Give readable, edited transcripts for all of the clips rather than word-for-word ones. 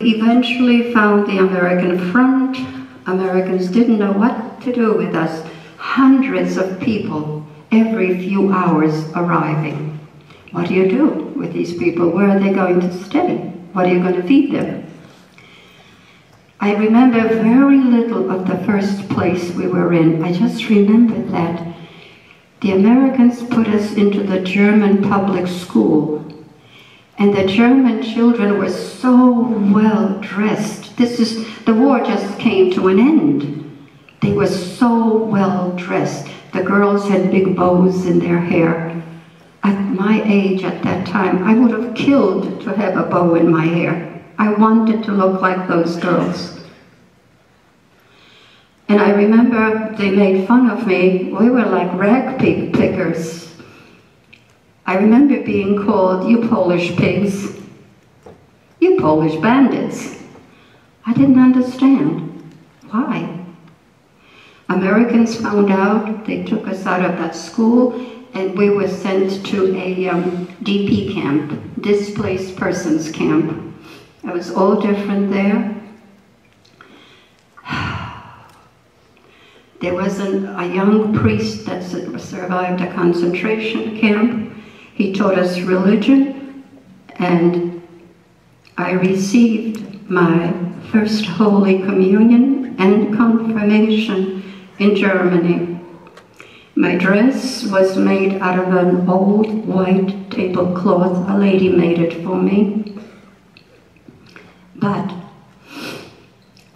Eventually found the American front. Americans didn't know what to do with us. Hundreds of people every few hours arriving. What do you do with these people? Where are they going to stay? What are you going to feed them? I remember very little of the first place we were in. I just remember that the Americans put us into the German public school. And the German children were so well dressed. The war just came to an end. They were so well dressed. The girls had big bows in their hair. At my age at that time, I would have killed to have a bow in my hair. I wanted to look like those girls. And I remember they made fun of me. We were like rag pig pickers. I remember being called, "You Polish pigs, you Polish bandits." I didn't understand. Why? Americans found out, they took us out of that school, and we were sent to a DP camp, displaced persons camp. It was all different there. There was a young priest that survived a concentration camp. He taught us religion, and I received my first Holy Communion and confirmation in Germany. My dress was made out of an old white tablecloth. A lady made it for me. But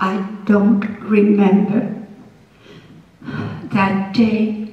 I don't remember that day.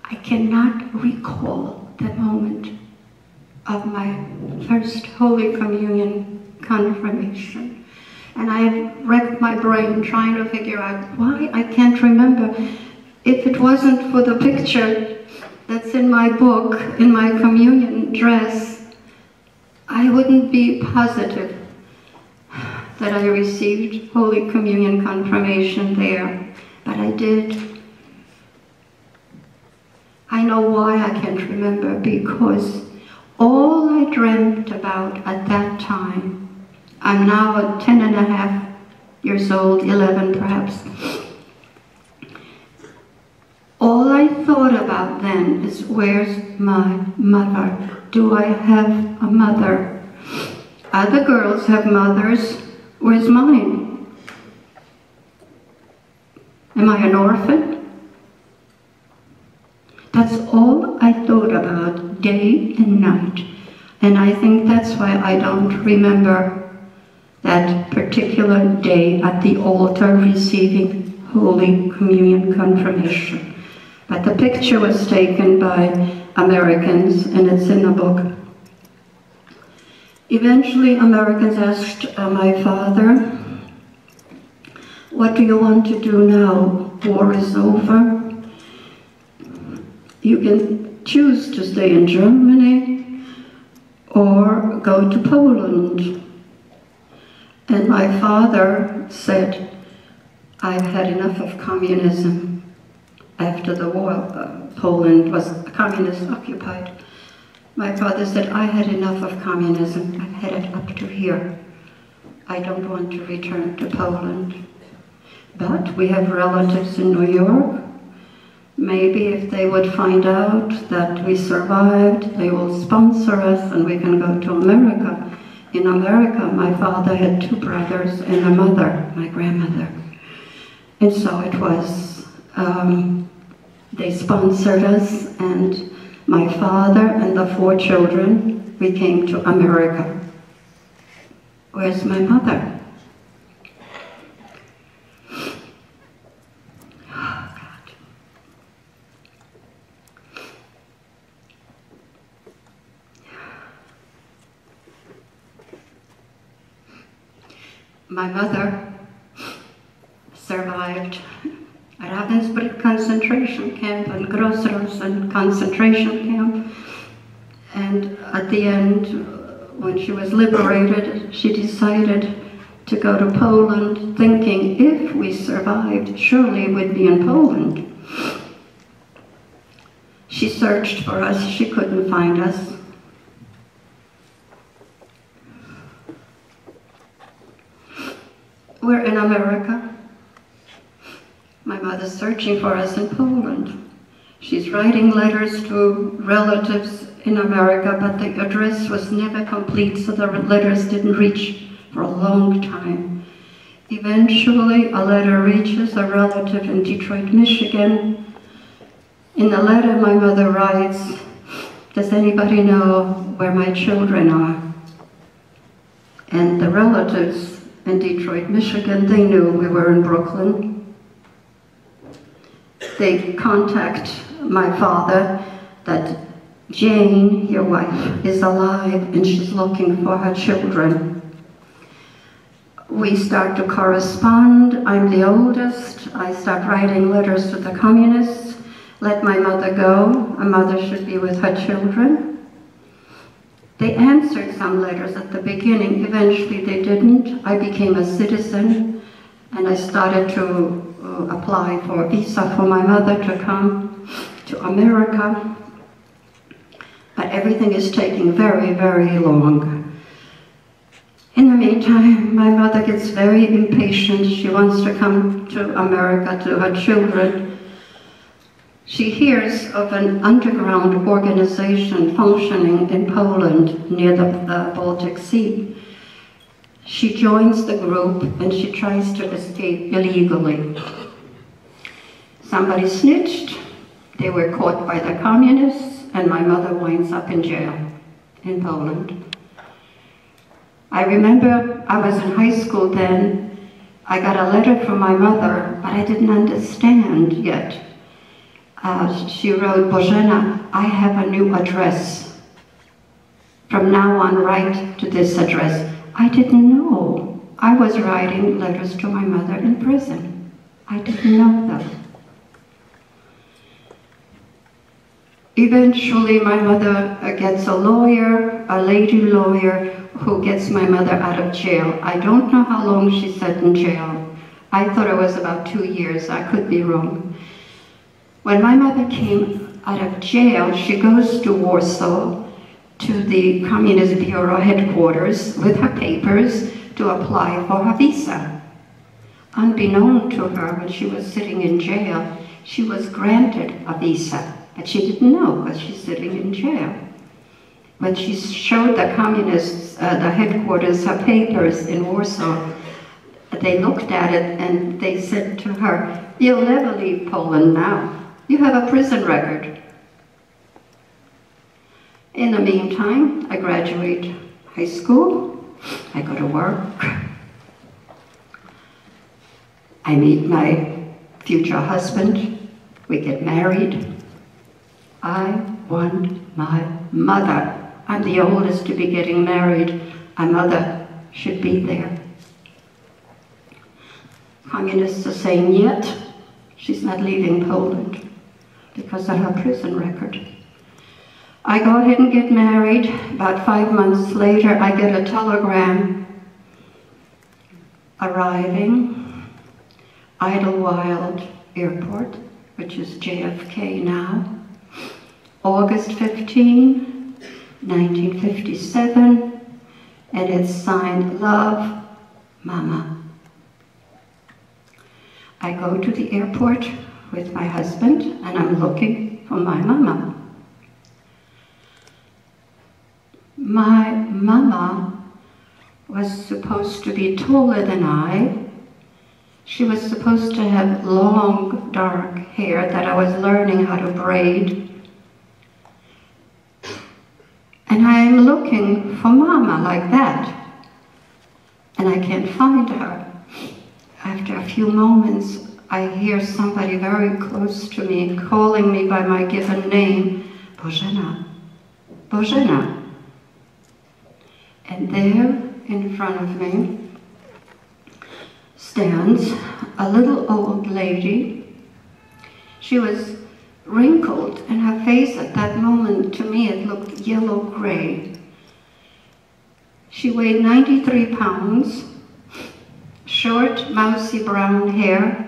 I cannot recall the moment of my first Holy Communion confirmation. And I wrecked my brain trying to figure out why I can't remember. If it wasn't for the picture that's in my book, in my communion dress, I wouldn't be positive that I received Holy Communion confirmation there. But I did. I know why I can't remember, because all I dreamt about at that time, I'm now 10 and a half years old, 11 perhaps. All I thought about then is, where's my mother? Do I have a mother? Other girls have mothers. Where's mine? Am I an orphan? That's all I thought about day and night. And I think that's why I don't remember that particular day at the altar receiving Holy Communion confirmation. But the picture was taken by Americans, and it's in the book. Eventually, Americans asked my father, "What do you want to do now? War is over. You can choose to stay in Germany or go to Poland." And my father said, "I've had enough of communism." After the war, Poland was communist occupied. My father said, "I had enough of communism. I've had it up to here. I don't want to return to Poland. But we have relatives in New York. Maybe if they would find out that we survived, they will sponsor us and we can go to America." In America, my father had 2 brothers and a mother, my grandmother. And so it was, they sponsored us, and my father and the 4 children, we came to America. Where's my mother? Oh, God. My mother survived at Ravensbrück concentration camp and Grossrosen concentration camp. And at the end, when she was liberated, she decided to go to Poland, thinking if we survived, surely we'd be in Poland. She searched for us, she couldn't find us. we're in America. My mother's searching for us in Poland. She's writing letters to relatives in America, but the address was never complete, so the letters didn't reach for a long time. Eventually, a letter reaches a relative in Detroit, Michigan. In the letter, my mother writes, "Does anybody know where my children are?" And the relatives in Detroit, Michigan, they knew we were in Brooklyn. They contact my father that Jane, your wife, is alive and she's looking for her children. We start to correspond. I'm the oldest. I start writing letters to the communists. Let my mother go. A mother should be with her children. They answered some letters at the beginning. Eventually they didn't. I became a citizen and I started to apply for a visa for my mother to come to America. But everything is taking very, very long. In the meantime, my mother gets very impatient. She wants to come to America to her children. She hears of an underground organization functioning in Poland near the Baltic Sea. She joins the group and she tries to escape illegally. Somebody snitched. They were caught by the communists, and my mother winds up in jail in Poland. I remember I was in high school then. I got a letter from my mother, but I didn't understand yet. She wrote, "Bozenna, I have a new address. From now on, write to this address." I didn't know. I was writing letters to my mother in prison. I didn't know that. Eventually, my mother gets a lawyer, a lady lawyer, who gets my mother out of jail. I don't know how long she sat in jail. I thought it was about 2 years. I could be wrong. When my mother came out of jail, she goes to Warsaw, to the Communist Bureau headquarters with her papers to apply for her visa. Unbeknown to her, when she was sitting in jail, she was granted a visa. But she didn't know because she's sitting in jail. When she showed the communists, the headquarters, her papers in Warsaw, they looked at it and they said to her, "You'll never leave Poland now. You have a prison record." In the meantime, I graduate high school. I go to work. I meet my future husband. We get married. I want my mother. I'm the oldest to be getting married. My mother should be there. Communists are saying, yet she's not leaving Poland because of her prison record. I go ahead and get married. About 5 months later, I get a telegram arriving, Idlewild Airport, which is JFK now, August 15, 1957, and it's signed, "Love, Mama." I go to the airport with my husband, and I'm looking for my mama. My mama was supposed to be taller than I. She was supposed to have long, dark hair that I was learning how to braid. And I'm looking for Mama like that. And I can't find her. After a few moments, I hear somebody very close to me calling me by my given name, "Bozenna, Bozenna." And there, in front of me, stands a little old lady. She was wrinkled, and her face at that moment, to me, it looked yellow-gray. She weighed 93 pounds, short, mousy brown hair,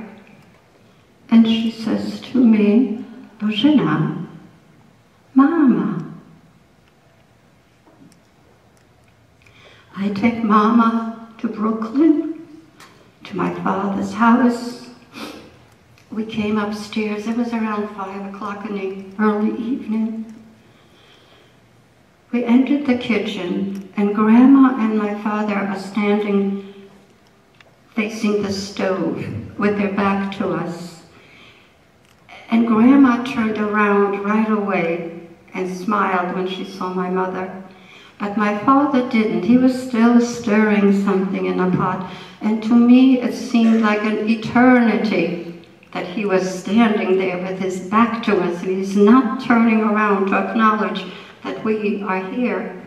and she says to me, "Bozenna, Mama." I take Mama to Brooklyn, to to my father's house. We came upstairs. It was around 5 o'clock in the early evening. We entered the kitchen, and Grandma and my father are standing facing the stove with their back to us. And Grandma turned around right away and smiled when she saw my mother. But my father didn't. He was still stirring something in a pot. And to me, it seemed like an eternity that he was standing there with his back to us, and he's not turning around to acknowledge that we are here.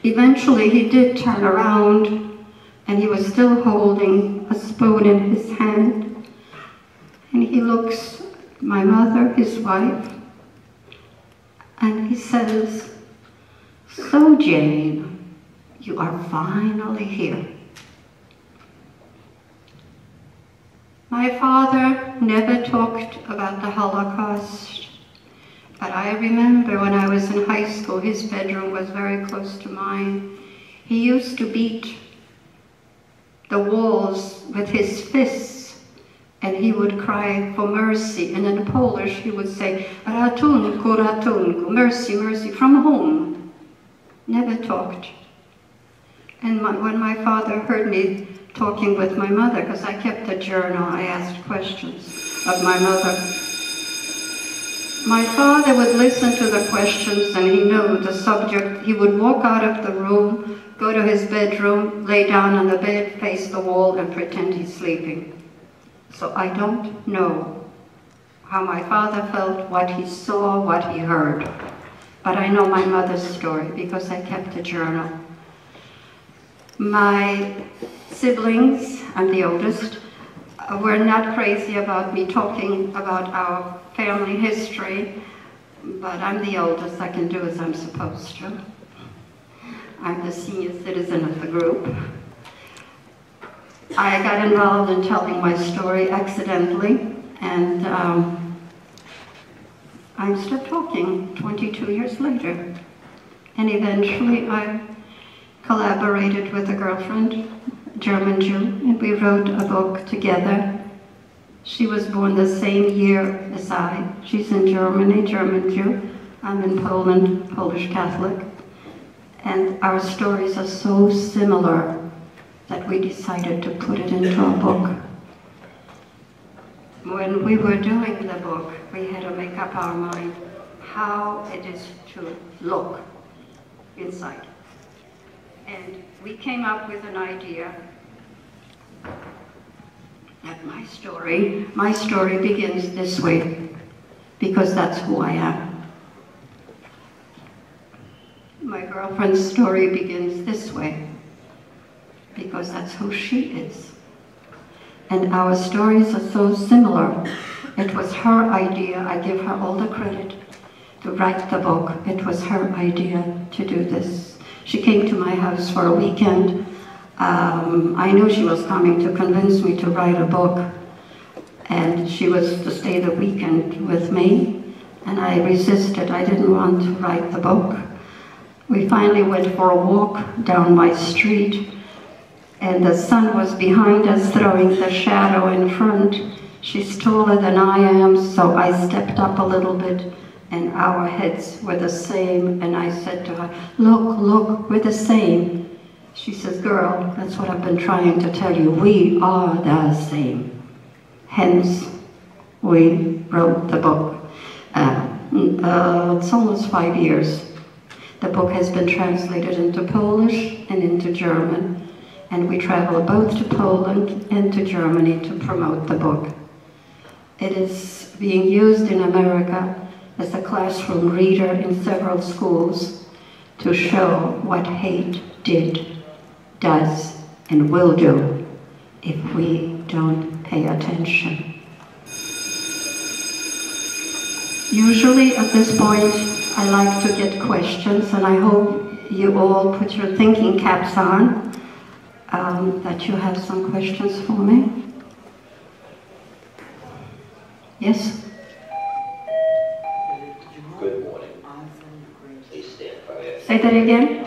Eventually, he did turn around, and he was still holding a spoon in his hand. And he looks at my mother, his wife, and he says, "So, Jane, you are finally here." My father never talked about the Holocaust, but I remember when I was in high school, his bedroom was very close to mine. He used to beat the walls with his fists, and he would cry for mercy. And in Polish, he would say, "Ratunku, ratunku," mercy, mercy, from whom? Never talked. And when my father heard me talking with my mother, because I kept a journal, I asked questions of my mother. My father would listen to the questions, and he knew the subject. He would walk out of the room, go to his bedroom, lay down on the bed, face the wall, and pretend he's sleeping. So I don't know how my father felt, what he saw, what he heard. But I know my mother's story because I kept a journal. My siblings, I'm the oldest, were not crazy about me talking about our family history, but I'm the oldest. I can do as I'm supposed to. I'm the senior citizen of the group. I got involved in telling my story accidentally, and I'm still talking 22 years later. And eventually I collaborated with a girlfriend, German Jew, and we wrote a book together. She was born the same year as I. She's in Germany, German Jew. I'm in Poland, Polish Catholic. And our stories are so similar that we decided to put it into a book. When we were doing the book, we had to make up our mind how it is to look inside. And we came up with an idea that my story begins this way, because that's who I am. My girlfriend's story begins this way, because that's who she is. And our stories are so similar. It was her idea. I give her all the credit to write the book. It was her idea to do this. She came to my house for a weekend. I knew she was coming to convince me to write a book, and she was to stay the weekend with me, and I resisted. I didn't want to write the book. We finally went for a walk down my street, and the sun was behind us, throwing the shadow in front. She's taller than I am, so I stepped up a little bit, and our heads were the same, and I said to her, "Look, look, we're the same." She says, "Girl, that's what I've been trying to tell you. We are the same." Hence, we wrote the book. It's almost 5 years. The book has been translated into Polish and into German, and we travel both to Poland and to Germany to promote the book. It is being used in America as a classroom reader in several schools to show what hate did, does, and will do if we don't pay attention. Usually at this point, I like to get questions, and I hope you all put your thinking caps on, that you have some questions for me. Yes? Good morning. Please stand by it. Say that again.